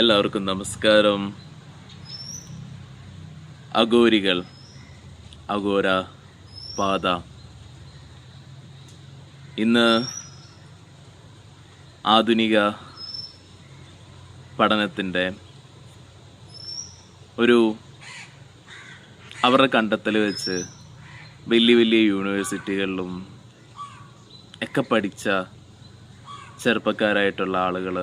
എല്ലാവർക്കും നമസ്കാരം. അഘോരികൾ, അഘോര പാത. ഇന്ന് ആധുനിക പഠനത്തിൻ്റെ അവരുടെ കണ്ടെത്തൽ വെച്ച് വലിയ വലിയ യൂണിവേഴ്സിറ്റികളിലും ഒക്കെ പഠിച്ച ചെറുപ്പക്കാരായിട്ടുള്ള ആളുകൾ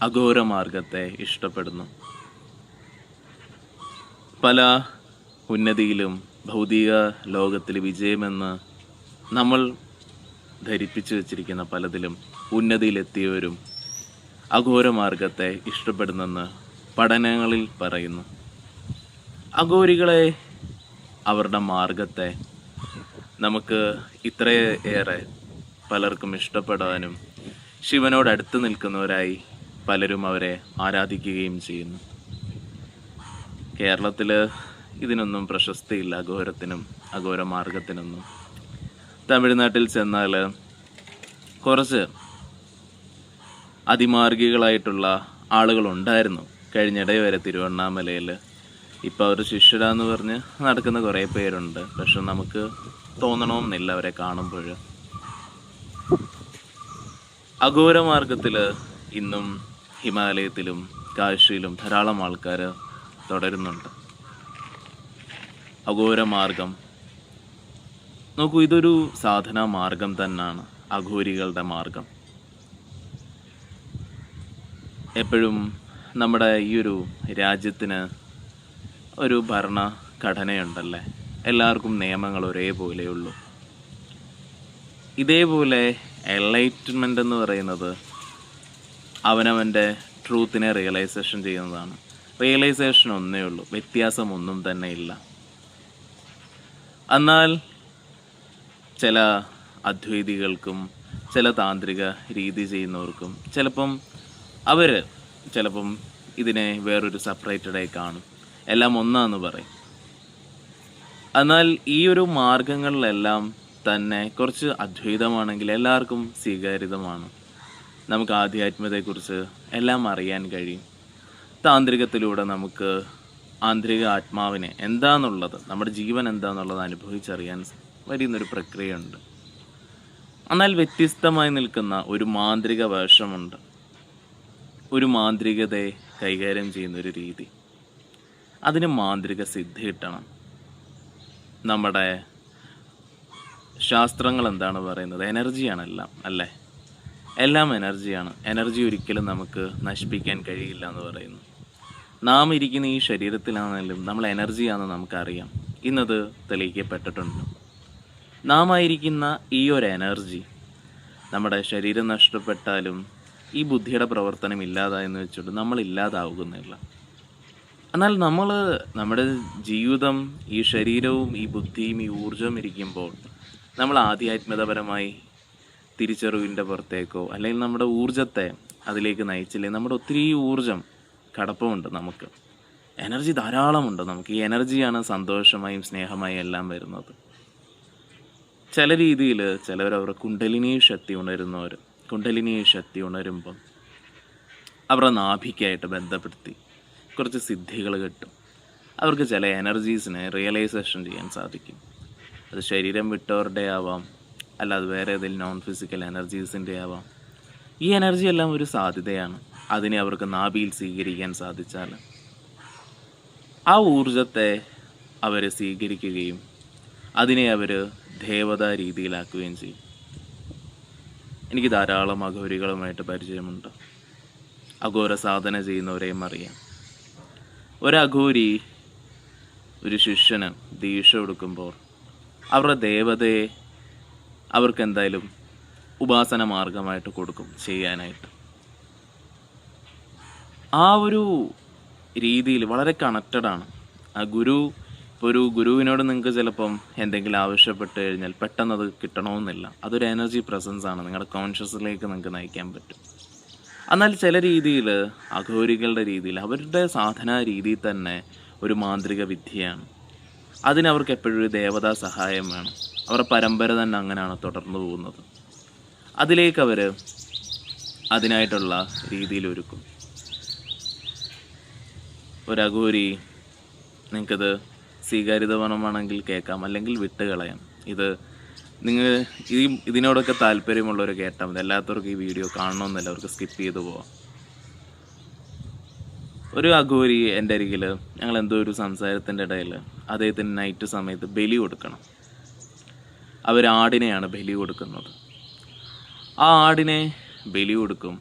അഘോര മാർഗത്തെ ഇഷ്ടപ്പെടുന്നു. പല ഉന്നതിയിലും ഭൗതിക ലോകത്തിൽ വിജയമെന്ന് നമ്മൾ ധരിപ്പിച്ചു വച്ചിരിക്കുന്ന പലതിലും ഉന്നതിയിലെത്തിയവരും അഘോര മാർഗത്തെ ഇഷ്ടപ്പെടുന്നെന്ന് പഠനങ്ങളിൽ പറയുന്നു. അഘോരികളെ, അവരുടെ മാർഗത്തെ നമുക്ക് ഇത്രയേറെ പലർക്കും ഇഷ്ടപ്പെടാനും ശിവനോട് അടുത്ത് നിൽക്കുന്നവരായി പലരും അവരെ ആരാധിക്കുകയും ചെയ്യുന്നു. കേരളത്തിൽ ഇതിനൊന്നും പ്രശസ്തിയില്ല, അഘോരത്തിനും അഘോര മാർഗത്തിനൊന്നും. തമിഴ്നാട്ടിൽ ചെന്നാൽ കുറച്ച് അതിമാർഗികളായിട്ടുള്ള ആളുകളുണ്ടായിരുന്നു കഴിഞ്ഞിടെ വരെ തിരുവണ്ണാമലയിൽ. ഇപ്പോൾ അവർ ശിഷ്യരാന്ന് പറഞ്ഞ് നടക്കുന്ന കുറേ പേരുണ്ട്. പക്ഷെ നമുക്ക് തോന്നണമെന്നില്ല അവരെ കാണുമ്പോൾ. അഘോര മാർഗത്തിൽ ഇന്നും ഹിമാലയത്തിലും കാശിയിലും ധാരാളം ആൾക്കാർ തുടരുന്നുണ്ട്. അഘോര മാർഗം നോക്കൂ, ഇതൊരു സാധനാ മാർഗം തന്നെയാണ് അഘോരികളുടെ മാർഗം. എപ്പോഴും നമ്മുടെ ഈ ഒരു രാജ്യത്തിന് ഒരു ഭരണഘടനയുണ്ടല്ലേ, എല്ലാവർക്കും നിയമങ്ങൾ ഒരേപോലെയുള്ളൂ. ഇതേപോലെ എൻലൈറ്റ്മെൻ്റ് എന്ന് പറയുന്നത് അവനവൻ്റെ ട്രൂത്തിനെ റിയലൈസേഷൻ ചെയ്യുന്നതാണ്. റിയലൈസേഷൻ ഒന്നേ ഉള്ളൂ, വ്യത്യാസമൊന്നും തന്നെ ഇല്ല. എന്നാൽ ചില അദ്വൈതികൾക്കും ചില താന്ത്രിക രീതി ചെയ്യുന്നവർക്കും ചിലപ്പം ഇതിനെ വേറൊരു സെപ്പറേറ്റഡായി കാണും, എല്ലാം ഒന്നാന്ന് പറയും. എന്നാൽ ഈ ഒരു മാർഗങ്ങളിലെല്ലാം തന്നെ കുറച്ച് അദ്വൈതമാണെങ്കിൽ എല്ലാവർക്കും സ്വീകാര്യതമാണ്. നമുക്ക് ആധ്യാത്മികതയെക്കുറിച്ച് എല്ലാം അറിയാൻ കഴിയും. താന്ത്രികത്തിലൂടെ നമുക്ക് ആന്തരിക ആത്മാവിനെ എന്താണെന്നുള്ളത്, നമ്മുടെ ജീവൻ എന്താണെന്നുള്ളത് അനുഭവിച്ചറിയാൻ വരുന്നൊരു പ്രക്രിയയുണ്ട്. എന്നാൽ വ്യത്യസ്തമായി നിൽക്കുന്ന ഒരു മാന്ത്രിക വേഷമുണ്ട്, ഒരു മാന്ത്രികതയെ കൈകാര്യം ചെയ്യുന്നൊരു രീതി. അതിന് മാന്ത്രിക സിദ്ധി കിട്ടണം. നമ്മുടെ ശാസ്ത്രങ്ങൾ എന്താണ് പറയുന്നത്? എനർജിയാണ് എല്ലാം, അല്ലേ? എല്ലാം എനർജിയാണ്. എനർജി ഒരിക്കലും നമുക്ക് നശിപ്പിക്കാൻ കഴിയില്ല എന്ന് പറയുന്നു. നാം ഇരിക്കുന്ന ഈ ശരീരത്തിലാണെങ്കിലും നമ്മൾ എനർജിയാണെന്ന് നമുക്കറിയാം. ഇന്നത് തെളിയിക്കപ്പെട്ടിട്ടുണ്ട്. നാം ആയിരിക്കുന്ന ഈ ഒരു എനർജി നമ്മുടെ ശരീരം നഷ്ടപ്പെട്ടാലും ഈ ബുദ്ധിയുടെ പ്രവർത്തനം ഇല്ലാതായെന്ന് വെച്ചുകൊണ്ട് നമ്മൾ ഇല്ലാതാവുന്നില്ല. എന്നാൽ നമ്മുടെ ജീവിതം, ഈ ശരീരവും ഈ ബുദ്ധിയും ഈ ഊർജവും ഇരിക്കുമ്പോൾ നമ്മൾ ആധ്യാത്മികപരമായി തിരിച്ചറിവിൻ്റെ പുറത്തേക്കോ അല്ലെങ്കിൽ നമ്മുടെ ഊർജത്തെ അതിലേക്ക് നയിച്ചില്ലേ, നമ്മുടെ ഒത്തിരി ഊർജം കടപ്പമുണ്ട്. നമുക്ക് എനർജി ധാരാളമുണ്ട്. നമുക്ക് ഈ എനർജിയാണ് സന്തോഷമായും സ്നേഹമായും എല്ലാം വരുന്നത്. ചില രീതിയിൽ ചിലവരവരുടെ കുണ്ടലിനി ശക്തി ഉണരുമ്പം അവരുടെ നാഭിക്കായിട്ട് ബന്ധപ്പെടുത്തി കുറച്ച് സിദ്ധികൾ കിട്ടും. അവർക്ക് ചില എനർജീസിനെ റിയലൈസേഷൻ ചെയ്യാൻ സാധിക്കും. അത് ശരീരം വിട്ടവരുടെ ആവാം, അല്ലാതെ വേറെ ഏതെങ്കിലും നോൺ ഫിസിക്കൽ എനർജീസിൻ്റെ ആവാം. ഈ എനർജി എല്ലാം ഒരു സാധ്യതയാണ്. അതിനെ അവർക്ക് നാഭിയിൽ സ്വീകരിക്കാൻ സാധിച്ചാൽ ആ ഊർജത്തെ അവർ സ്വീകരിക്കുകയും അതിനെ അവർ ദേവതാ രീതിയിലാക്കുകയും ചെയ്യും. എനിക്ക് ധാരാളം അഘോരികളുമായിട്ട് പരിചയമുണ്ട്. അഘോര സാധന ചെയ്യുന്നവരെയും അറിയാം. ഒരഘോരി ഒരു ശിഷ്യന് ദീക്ഷ കൊടുക്കുമ്പോൾ അവരുടെ ദേവതയെ അവർക്ക് എന്തായാലും ഉപാസന മാർഗമായിട്ട് കൊടുക്കും ചെയ്യാനായിട്ട്. ആ ഒരു രീതിയിൽ വളരെ കണക്റ്റഡാണ് ആ ഗുരു. ഇപ്പോൾ ഒരു ഗുരുവിനോട് നിങ്ങൾക്ക് ചിലപ്പം എന്തെങ്കിലും ആവശ്യപ്പെട്ട് കഴിഞ്ഞാൽ പെട്ടെന്ന് അത് കിട്ടണമെന്നില്ല. അതൊരു എനർജി പ്രസൻസാണ്, നിങ്ങളുടെ കോൺഷ്യസിലേക്ക് നിങ്ങൾക്ക് നയിക്കാൻ പറ്റും. എന്നാൽ ചില രീതിയിൽ അഘോരികളുടെ രീതിയിൽ അവരുടെ സാധനാ രീതിയിൽ തന്നെ ഒരു മാന്ത്രിക വിദ്യയാണ്. അതിനവർക്ക് എപ്പോഴും ഒരു ദേവതാ സഹായം വേണം. അവരുടെ പരമ്പര തന്നെ അങ്ങനെയാണ് തുടർന്നു പോകുന്നത്. അതിലേക്ക് അവർ അതിനായിട്ടുള്ള രീതിയിൽ ഒരുക്കും. ഒരു അഘോരി, നിങ്ങൾക്കത് സ്വീകാര്യതപരമാണെങ്കിൽ കേൾക്കാം, അല്ലെങ്കിൽ വിട്ടുകളയാം. ഇത് നിങ്ങൾ ഇതിനോടൊക്കെ താല്പര്യമുള്ളവർ കേട്ടാൽ മതി. എല്ലാത്തവർക്കും ഈ വീഡിയോ കാണണമെന്നില്ല, അവർക്ക് സ്കിപ്പ് ചെയ്ത് പോവാം. ഒരു അഘോരി എൻ്റെ അരികിൽ, ഞങ്ങൾ എന്തോ ഒരു സംസാരത്തിൻ്റെ ഇടയിൽ അദ്ദേഹത്തിന് നൈറ്റ് സമയത്ത് ബലി കൊടുക്കണം. അവരാടിനെയാണ് ബലി കൊടുക്കുന്നത്. ആ ആടിനെ ബലി കൊടുക്കും.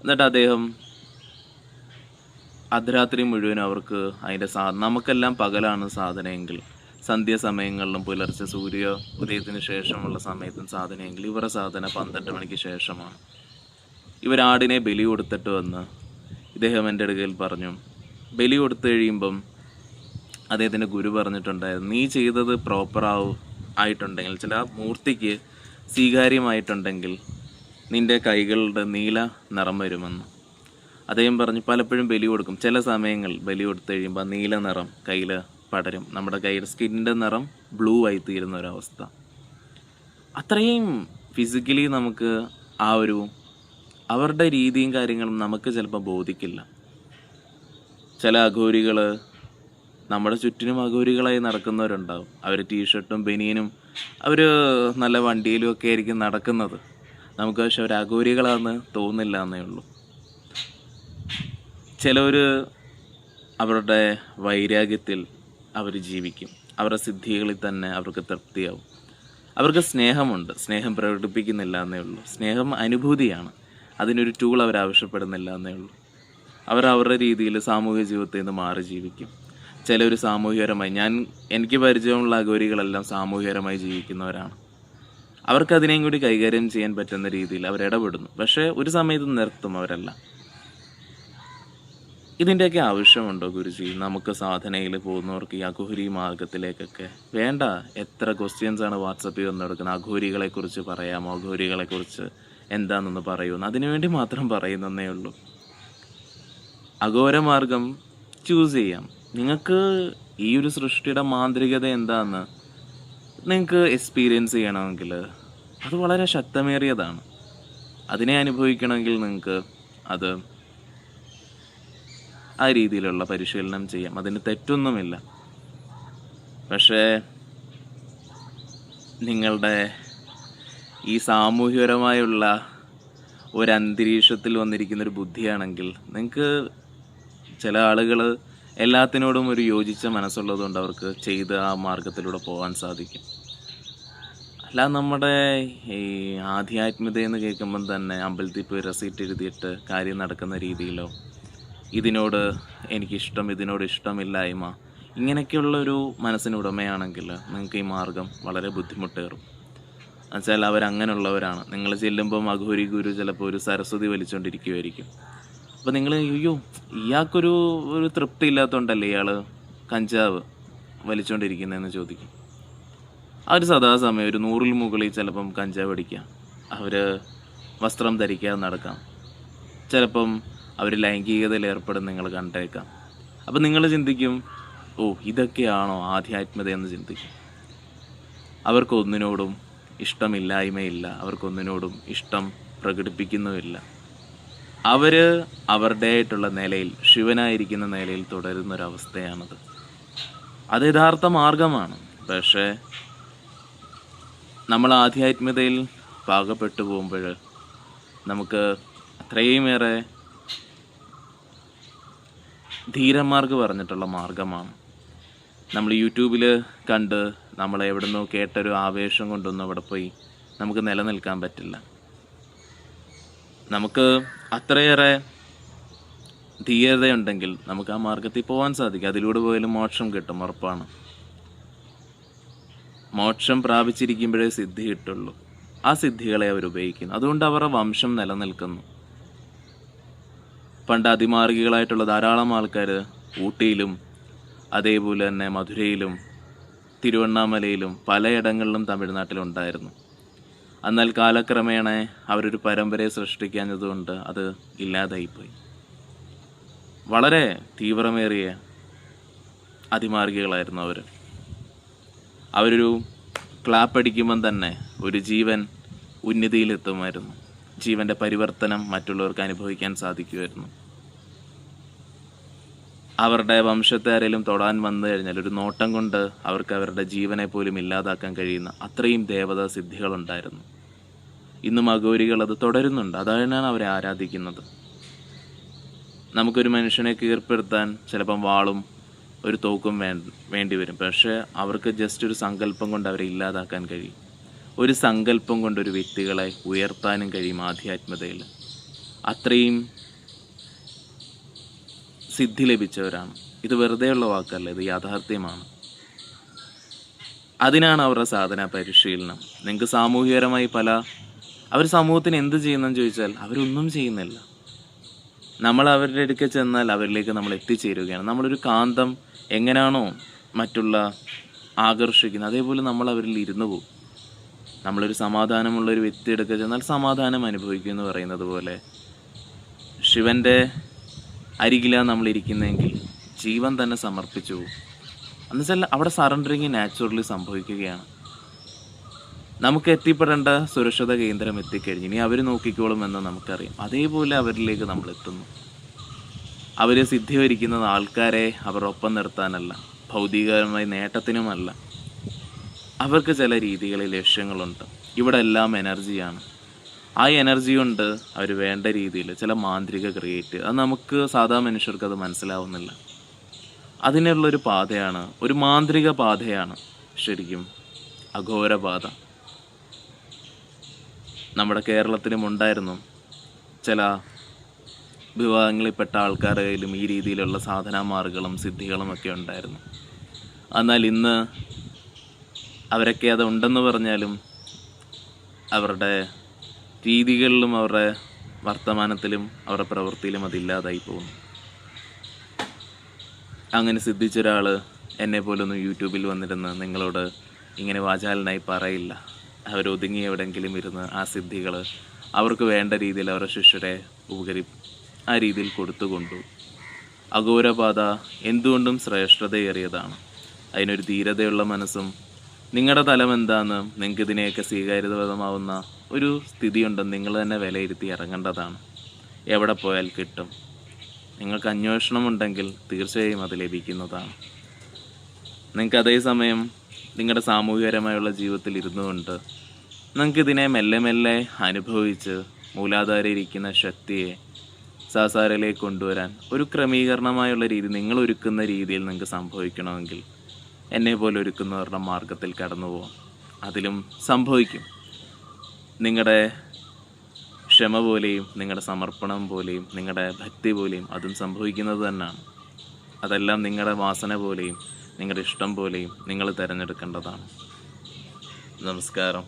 എന്നിട്ട് അദ്ദേഹം അർദ്ധരാത്രി മുഴുവനും അവർക്ക് അതിൻ്റെ നമുക്കെല്ലാം പകലാണ് സാധനമെങ്കിൽ, സന്ധ്യാസമയങ്ങളിലും പുലർച്ചെ സൂര്യ ഉദയത്തിന് ശേഷമുള്ള സമയത്തും സാധനമെങ്കിൽ, ഇവരുടെ സാധന 12 മണിക്ക് ശേഷമാണ്. ഇവരാടിനെ ബലി കൊടുത്തിട്ട് വന്ന് ഇദ്ദേഹം എൻ്റെ അടുക്കൽ പറഞ്ഞു, ബലി കൊടുത്തു കഴിയുമ്പം അദ്ദേഹത്തിൻ്റെ ഗുരു പറഞ്ഞിട്ടുണ്ടായിരുന്നു, നീ ചെയ്തത് ആയിട്ടുണ്ടെങ്കിൽ, ചില മൂർത്തിക്ക് സ്വീകാര്യമായിട്ടുണ്ടെങ്കിൽ നിൻ്റെ കൈകളുടെ നീല നിറം വരുമെന്ന്. അദ്ദേഹം പറഞ്ഞു, പലപ്പോഴും ബലി കൊടുക്കും, ചില സമയങ്ങൾ ബലി കൊടുത്തു കഴിയുമ്പോൾ നീല നിറം കയ്യിൽ പടരും, നമ്മുടെ കയ്യുടെ സ്കിന്നിൻ്റെ നിറം ബ്ലൂ ആയി തീരുന്ന ഒരവസ്ഥ. അത്രയും ഫിസിക്കലി നമുക്ക് ആ ഒരു അവരുടെ രീതിയും കാര്യങ്ങളും നമുക്ക് ചിലപ്പോൾ ബോധിക്കില്ല. ചില അഘോരികൾ, നമ്മുടെ ചുറ്റിനും അഘോരികളായി നടക്കുന്നവരുണ്ടാവും. അവർ ടീഷർട്ടും ബനിയനും, അവർ നല്ല വണ്ടിയിലും ഒക്കെ ആയിരിക്കും നടക്കുന്നത്. നമുക്ക് പക്ഷെ അവർ അഘോരികളാണെന്ന് തോന്നില്ല എന്നേ ഉള്ളൂ. ചിലവർ അവരുടെ വൈരാഗ്യത്തിൽ അവർ ജീവിക്കും, അവരുടെ സിദ്ധികളിൽ തന്നെ അവർക്ക് തൃപ്തിയാവും. അവർക്ക് സ്നേഹമുണ്ട്, സ്നേഹം പ്രകടിപ്പിക്കുന്നില്ല എന്നേ ഉള്ളൂ. സ്നേഹം അനുഭൂതിയാണ്, അതിനൊരു ടൂൾ അവർ ആവശ്യപ്പെടുന്നില്ല എന്നേ ഉള്ളൂ. അവരുടെ രീതിയിൽ സാമൂഹിക ജീവിതത്തിൽ നിന്ന് മാറി ജീവിക്കും. ചിലർ സാമൂഹികപരമായി, എനിക്ക് പരിചയമുള്ള അഘോരികളെല്ലാം സാമൂഹികപരമായി ജീവിക്കുന്നവരാണ്. അവർക്കതിനെയും കൂടി കൈകാര്യം ചെയ്യാൻ പറ്റുന്ന രീതിയിൽ അവരിടപെടുന്നു. പക്ഷേ ഒരു സമയത്ത് നിർത്തും അവരെല്ലാം. ഇതിൻ്റെയൊക്കെ ആവശ്യമുണ്ടോ ഗുരുജി? നമുക്ക് സാധനയിൽ പോകുന്നവർക്ക് ഈ അഘോരി മാർഗത്തിലേക്കൊക്കെ വേണ്ട. എത്ര ക്വസ്റ്റ്യൻസാണ് വാട്സപ്പിൽ വന്നെടുക്കുന്നത്, അഘോരികളെക്കുറിച്ച് പറയാമോ, അഘോരികളെക്കുറിച്ച് എന്താണെന്ന് പറയുമെന്ന്. അതിനുവേണ്ടി മാത്രം പറയുന്നതേ ഉള്ളൂ. അഘോരമാർഗം ചൂസ് ചെയ്യാം. നിങ്ങൾക്ക് ഈ ഒരു സൃഷ്ടിയുടെ മാന്ത്രികത എന്താണെന്ന് നിങ്ങൾക്ക് എക്സ്പീരിയൻസ് ചെയ്യണമെങ്കിൽ അത് വളരെ ശക്തമേറിയതാണ്. അതിനെ അനുഭവിക്കണമെങ്കിൽ നിങ്ങൾക്ക് അത് ആ രീതിയിലുള്ള പരിശീലനം ചെയ്യാം, അതിന് തെറ്റൊന്നുമില്ല. പക്ഷേ നിങ്ങളുടെ ഈ സാമൂഹികപരമായുള്ള ഒരു അന്തരീക്ഷത്തിൽ വന്നിരിക്കുന്നൊരു ബുദ്ധിയാണെങ്കിൽ, നിങ്ങൾക്ക് ചില ആളുകൾ എല്ലാത്തിനോടും ഒരു യോജിച്ച മനസ്സുള്ളതുകൊണ്ട് അവർക്ക് ചെയ്ത് ആ മാർഗത്തിലൂടെ പോകാൻ സാധിക്കും. അല്ല, നമ്മുടെ ഈ ആധ്യാത്മികതയെന്ന് കേൾക്കുമ്പം തന്നെ അമ്പലത്തിൽ പോയി റെസീറ്റ് എഴുതിയിട്ട് കാര്യം നടക്കുന്ന രീതിയിലോ, ഇതിനോട് എനിക്കിഷ്ടം ഇതിനോട് ഇഷ്ടമില്ലായ്മ, ഇങ്ങനെയൊക്കെയുള്ളൊരു മനസ്സിനുടമയാണെങ്കിൽ നിങ്ങൾക്ക് ഈ മാർഗം വളരെ ബുദ്ധിമുട്ടേറും. എന്നുവെച്ചാൽ അവരങ്ങനെയുള്ളവരാണ്. നിങ്ങൾ ചെല്ലുമ്പം അഘോരി ഗുരു ചിലപ്പോൾ ഒരു സരസ്വതി വലിച്ചുകൊണ്ടിരിക്കുമായിരിക്കും. അപ്പോൾ നിങ്ങൾ അയ്യോ ഇയാൾക്കൊരു തൃപ്തി ഇല്ലാത്തതുകൊണ്ടല്ലേ ഇയാൾ കഞ്ചാവ് വലിച്ചുകൊണ്ടിരിക്കുന്നതെന്ന് ചോദിക്കും. അവർ സദാസമയം ഒരു 100ൽ മുകളിൽ ചിലപ്പം കഞ്ചാവ് അടിക്കാം, അവർ വസ്ത്രം ധരിക്കാതെ നടക്കാം, ചിലപ്പം അവർ ലൈംഗികതയിൽ ഏർപ്പെടുന്ന നിങ്ങൾ കണ്ടേക്കാം. അപ്പം നിങ്ങൾ ചിന്തിക്കും, ഓ ഇതൊക്കെയാണോ ആധ്യാത്മികതയെന്ന് ചിന്തിക്കും. അവർക്കൊന്നിനോടും ഇഷ്ടമില്ലായ്മയില്ല, അവർക്കൊന്നിനോടും ഇഷ്ടം പ്രകടിപ്പിക്കുന്നുമില്ല. അവർ അവരുടേതായിട്ടുള്ള നിലയിൽ, ശിവനായിരിക്കുന്ന നിലയിൽ തുടരുന്നൊരവസ്ഥയാണത്. അത് യഥാർത്ഥ മാർഗമാണ്. പക്ഷേ നമ്മൾ ആധ്യാത്മികതയിൽ പാകപ്പെട്ടു പോകുമ്പോൾ നമുക്ക് അത്രയുമേറെ ധീരന്മാർക്ക് പറഞ്ഞിട്ടുള്ള മാർഗമാണ്. നമ്മൾ യൂട്യൂബിൽ കണ്ട് നമ്മൾ എവിടുന്നോ കേട്ടൊരു ആവേശം കൊണ്ടൊന്നും അവിടെ പോയി നമുക്ക് നിലനിൽക്കാൻ പറ്റില്ല. നമുക്ക് അത്രയേറെ ധീരതയുണ്ടെങ്കിൽ നമുക്ക് ആ മാർഗത്തിൽ പോകാൻ സാധിക്കും. അതിലൂടെ പോയാലും മോക്ഷം കിട്ടും, ഉറപ്പാണ്. മോക്ഷം പ്രാപിച്ചിരിക്കുമ്പോഴേ സിദ്ധി കിട്ടുള്ളൂ. ആ സിദ്ധികളെ അവർ ഉപയോഗിക്കുന്നു, അതുകൊണ്ട് അവരുടെ വംശം നിലനിൽക്കുന്നു. പണ്ട് അതിമാർഗികളായിട്ടുള്ള ധാരാളം ആൾക്കാർ ഊട്ടിയിലും അതേപോലെ തന്നെ മധുരയിലും തിരുവണ്ണാമലയിലും പലയിടങ്ങളിലും തമിഴ്നാട്ടിലുണ്ടായിരുന്നു. എന്നാൽ കാലക്രമേണ അവരൊരു പരമ്പരയെ സൃഷ്ടിക്കാഞ്ഞതുകൊണ്ട് അത് ഇല്ലാതായിപ്പോയി. വളരെ തീവ്രമേറിയ അതിമാർഗികളായിരുന്നു അവർ. അവരൊരു ക്ലാപ്പ് അടിക്കുമ്പം തന്നെ ഒരു ജീവൻ ഉന്നതിയിലെത്തുമായിരുന്നു. ജീവൻ്റെ പരിവർത്തനം മറ്റുള്ളവർക്ക് അനുഭവിക്കാൻ സാധിക്കുമായിരുന്നു. അവരുടെ വംശത്തെ ആരെങ്കിലും തൊടാൻ വന്നു കഴിഞ്ഞാൽ ഒരു നോട്ടം കൊണ്ട് അവർക്ക് അവരുടെ ജീവനെ പോലും ഇല്ലാതാക്കാൻ കഴിയുന്ന അത്രയും ദേവതാ സിദ്ധികളുണ്ടായിരുന്നു. ഇന്നും അഘോരികൾ അത് തുടരുന്നുണ്ട്. അതാണ് അവരെ ആരാധിക്കുന്നത്. നമുക്കൊരു മനുഷ്യനെ കീഴ്പ്പെടുത്താൻ ചിലപ്പം വാളും ഒരു തോക്കും വേണ്ടി വരും. പക്ഷേ അവർക്ക് ജസ്റ്റ് ഒരു സങ്കല്പം കൊണ്ട് അവരെ ഇല്ലാതാക്കാൻ കഴിയും. ഒരു സങ്കല്പം കൊണ്ട് ഒരു വ്യക്തികളെ ഉയർത്താനും കഴിയും ആധ്യാത്മികതയിൽ. അത്രയും സിദ്ധി ലഭിച്ചവരാണ്. ഇത് വെറുതെയുള്ള വാക്കല്ല, ഇത് യാഥാർത്ഥ്യമാണ്. അതിനാണ് അവരുടെ സാധന പരിശീലനം. നിങ്ങൾക്ക് സാമൂഹികപരമായി അവർ സമൂഹത്തിന് എന്ത് ചെയ്യുന്നെന്ന് ചോദിച്ചാൽ അവരൊന്നും ചെയ്യുന്നില്ല. നമ്മൾ അവരുടെ അടുക്കൽ ചെന്നാൽ അവരിലേക്ക് നമ്മൾ എത്തിച്ചേരുകയാണ്. നമ്മളൊരു കാന്തം എങ്ങനെയാണോ മറ്റുള്ള ആകർഷിക്കുന്നത്, അതേപോലെ നമ്മൾ അവരിൽ ഇരുന്നു പോകും. നമ്മളൊരു സമാധാനമുള്ളൊരു വ്യക്തി എടുക്കുക ചെന്നാൽ സമാധാനം അനുഭവിക്കും എന്ന് പറയുന്നത് പോലെ ശിവൻ്റെ അരികിലാണ് നമ്മളിരിക്കുന്നതെങ്കിൽ ജീവൻ തന്നെ സമർപ്പിച്ചു പോകും. എന്നുവെച്ചാൽ അവിടെ സറണ്ടറിങ് നാച്ചുറലി സംഭവിക്കുകയാണ്. നമുക്ക് എത്തിപ്പെടേണ്ട സുരക്ഷിത കേന്ദ്രം എത്തിക്കഴിഞ്ഞു, ഇനി അവർ നോക്കിക്കോളും എന്ന് നമുക്കറിയാം. അതേപോലെ അവരിലേക്ക് നമ്മൾ എത്തുന്നു. അവർ സിദ്ധി വരിക്കുന്നത് ആൾക്കാരെ അവരൊപ്പം നിർത്താനല്ല, ഭൗതികപരമായ നേട്ടത്തിനുമല്ല. അവർക്ക് ചില രീതികളിൽ ലക്ഷ്യങ്ങളുണ്ട്. ഇവിടെ എല്ലാം എനർജിയാണ്. ആ എനർജി കൊണ്ട് അവർ വേണ്ട രീതിയിൽ ചില മാന്ത്രിക ക്രിയേറ്റ്, അത് നമുക്ക് സാധാരണ മനുഷ്യർക്ക് അത് മനസ്സിലാവുന്നില്ല. അതിനുള്ളൊരു പാതയാണ്, ഒരു മാന്ത്രിക പാതയാണ് ശരിക്കും അഘോരപാത. നമ്മുടെ കേരളത്തിലും ഉണ്ടായിരുന്നു. ചില വിഭാഗങ്ങളിൽപ്പെട്ട ആൾക്കാരുടെ കയ്യിലും ഈ രീതിയിലുള്ള സാധനാമാർഗങ്ങളും സിദ്ധികളും ഒക്കെ ഉണ്ടായിരുന്നു. എന്നാൽ ഇന്ന് അവരൊക്കെ അത് ഉണ്ടെന്ന് പറഞ്ഞാലും അവരുടെ രീതികളിലും അവരുടെ വർത്തമാനത്തിലും അവരുടെ പ്രവൃത്തിയിലും അതില്ലാതായി പോകുന്നു. അങ്ങനെ സിദ്ധിച്ചൊരാൾ എന്നെപ്പോലൊന്നും യൂട്യൂബിൽ വന്നിരുന്ന് നിങ്ങളോട് ഇങ്ങനെ വാചാലനായി പറയില്ല. അവരൊതുങ്ങി എവിടെയെങ്കിലും ഇരുന്ന് ആ സിദ്ധികൾ അവർക്ക് വേണ്ട രീതിയിൽ അവരുടെ ശിഷ്യരെ ആ രീതിയിൽ കൊടുത്തുകൊണ്ടു. അഘോരപാത എന്തുകൊണ്ടും ശ്രേഷ്ഠതയേറിയതാണ്. അതിനൊരു ധീരതയുള്ള മനസ്സും നിങ്ങളുടെ തലം എന്താണെന്ന് നിങ്ങൾക്ക് ഇതിനെയൊക്കെ സ്വീകാര്യതമാവുന്ന ഒരു സ്ഥിതിയുണ്ടെന്ന് നിങ്ങൾ തന്നെ വിലയിരുത്തി ഇറങ്ങേണ്ടതാണ്. എവിടെ പോയാൽ കിട്ടും. നിങ്ങൾക്ക് അന്വേഷണമുണ്ടെങ്കിൽ തീർച്ചയായും അത് ലഭിക്കുന്നതാണ്. നിങ്ങൾക്ക് അതേസമയം നിങ്ങളുടെ സാമൂഹികപരമായുള്ള ജീവിതത്തിൽ ഇരുന്നു കൊണ്ട് നിങ്ങൾക്കിതിനെ മെല്ലെ മെല്ലെ അനുഭവിച്ച് മൂലാധാരയിരിക്കുന്ന ശക്തിയെ സാസാരയിലേക്ക് കൊണ്ടുവരാൻ ഒരു ക്രമീകരണമായുള്ള രീതി നിങ്ങൾ ഒരുക്കുന്ന രീതിയിൽ നിങ്ങൾക്ക് സംഭവിക്കണമെങ്കിൽ എന്നെപ്പോലെ ഒരുക്കുന്നവരുടെ മാർഗത്തിൽ കടന്നു പോകാം. അതിലും സംഭവിക്കും. നിങ്ങളുടെ ക്ഷമ പോലെയും നിങ്ങളുടെ സമർപ്പണം പോലെയും നിങ്ങളുടെ ഭക്തി പോലെയും അതും സംഭവിക്കുന്നത് തന്നെയാണ്. അതെല്ലാം നിങ്ങളുടെ വാസന പോലെയും നിങ്ങളുടെ ഇഷ്ടം പോലെയും നിങ്ങൾ തിരഞ്ഞെടുക്കേണ്ടതാണ്. നമസ്കാരം.